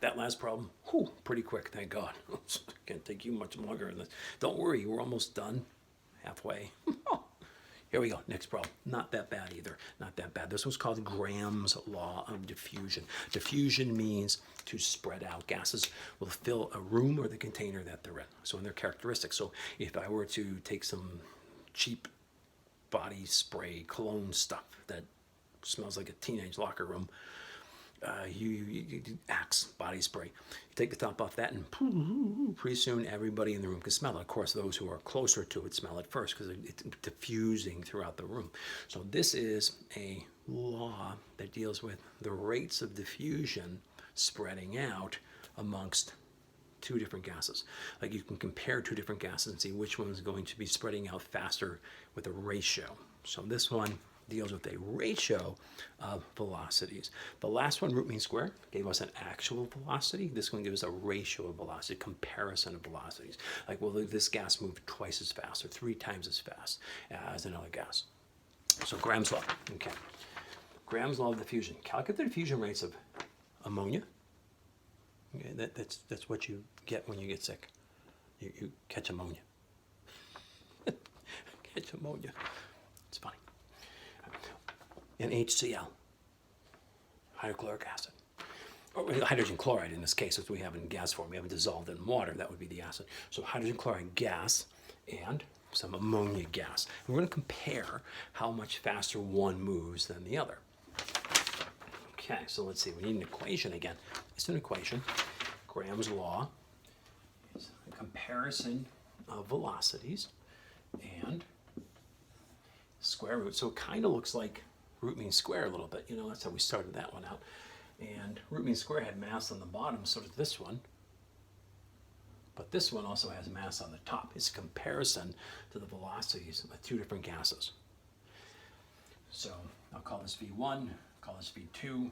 that last problem, pretty quick, thank God. Can't take you much longer than this. Don't worry, we're almost done. Halfway. Here we go, next problem. Not that bad either, not that bad. This one's called Graham's law of diffusion. Diffusion means to spread out. Gases will fill a room or the container that they're in. So in their characteristics. So if I were to take some cheap body spray, cologne stuff that smells like a teenage locker room, you Axe body spray. You take the top off that, and pretty soon everybody in the room can smell it. Of course, those who are closer to it smell it first because it's diffusing throughout the room. So this is a law that deals with the rates of diffusion spreading out amongst two different gases. Like you can compare two different gases and see which one is going to be spreading out faster with a ratio. So this one deals with a ratio of velocities. The last one, root mean square, gave us an actual velocity. This one gives us a ratio of velocity, comparison of velocities. Like, will this gas move twice as fast or 3 times as fast as another gas? So Graham's law, okay. Graham's law of diffusion. Calculate the diffusion rates of ammonia. Okay, that's what you get when you get sick. You catch ammonia. Catch ammonia. It's funny. And HCl, hydrochloric acid, or hydrogen chloride in this case, as we have in gas form. We have it dissolved in water, that would be the acid. So hydrogen chloride gas and some ammonia gas. And we're going to compare how much faster one moves than the other. Okay, so let's see, we need an equation again. It's an equation. Graham's law is a comparison of velocities and square root. So it kind of looks like root mean square a little bit. You know, that's how we started that one out. And root mean square had mass on the bottom, so does this one. But this one also has mass on the top. It's a comparison to the velocities of two different gases. So I'll call this V1, call this V2.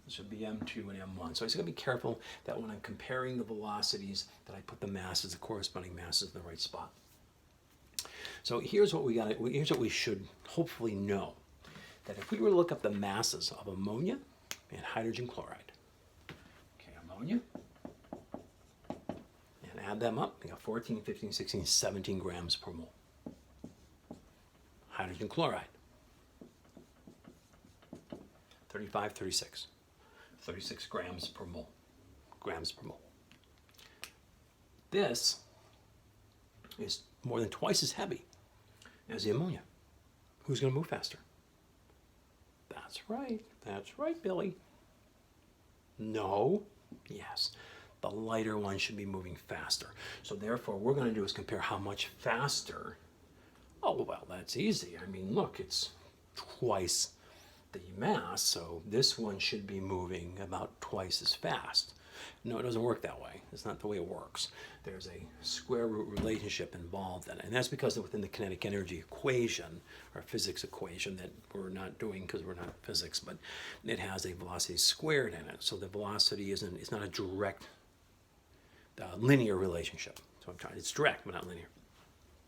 This would be M2 and M1. So I just got to be careful that when I'm comparing the velocities that I put the masses, the corresponding masses in the right spot. So here's what we should hopefully know. That if we were to look up the masses of ammonia and hydrogen chloride, okay, ammonia, and add them up, we got 14, 15, 16, 17 grams per mole. Hydrogen chloride, 35, 36, 36 grams per mole. This is more than twice as heavy as the ammonia. Who's going to move faster? That's right, Billy. No, yes. The lighter one should be moving faster. So therefore, what we're going to do is compare how much faster. Oh, well, that's easy. I mean, look, it's twice the mass, so this one should be moving about twice as fast. No, it doesn't work that way. It's not the way it works. There's a square root relationship involved in it. And that's because within the kinetic energy equation, or physics equation that we're not doing because we're not physics, but it has a velocity squared in it. So the velocity it's not a direct linear relationship. So it's direct, but not linear.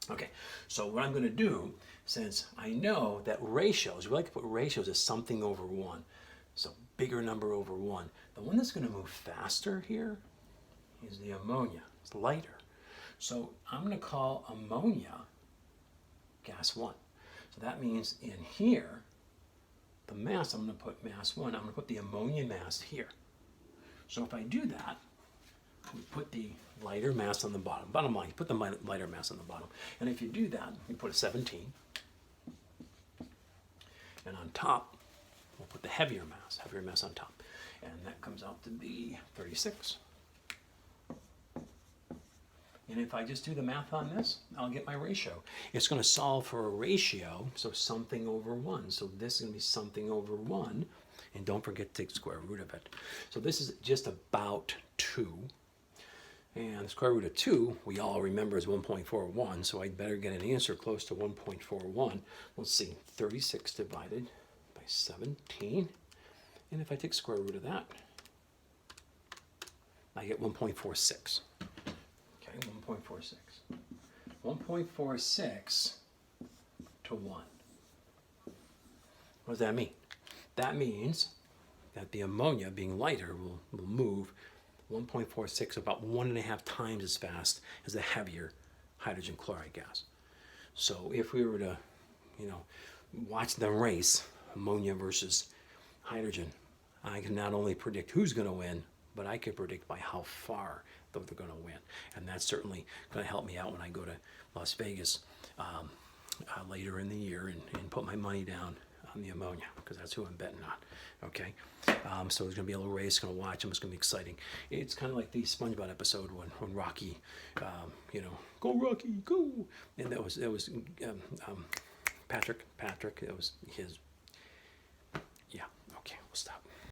Okay, so what I'm going to do, since I know that ratios, we like to put ratios as something over 1. So bigger number over 1. The one that's going to move faster here is the ammonia. It's lighter. So I'm going to call ammonia gas 1. So that means in here, the mass, I'm going to put mass 1. I'm going to put the ammonia mass here. So if I do that, we put the lighter mass on the bottom. Bottom line, you put the lighter mass on the bottom. And if you do that, you put a 17. And on top, we'll put the heavier mass on top. And that comes out to be 36. And if I just do the math on this, I'll get my ratio. It's going to solve for a ratio, so something over 1. So this is going to be something over 1. And don't forget to take the square root of it. So this is just about 2. And the square root of 2, we all remember, is 1.41. So I'd better get an answer close to 1.41. Let's see, 36 divided by 17. And if I take square root of that, I get 1.46. Okay, 1.46. 1.46 to 1. What does that mean? That means that the ammonia, being lighter, will move 1.46, about 1.5 times as fast as the heavier hydrogen chloride gas. So if we were to, watch them race, ammonia versus hydrogen, I can not only predict who's going to win, but I can predict by how far they're going to win. And that's certainly going to help me out when I go to Las Vegas later in the year and put my money down on the ammonia, because that's who I'm betting on. Okay, so there's going to be a little race. Going to watch them. It's going to be exciting. It's kind of like the SpongeBob episode when Rocky, go Rocky, go, and that was Patrick. It was his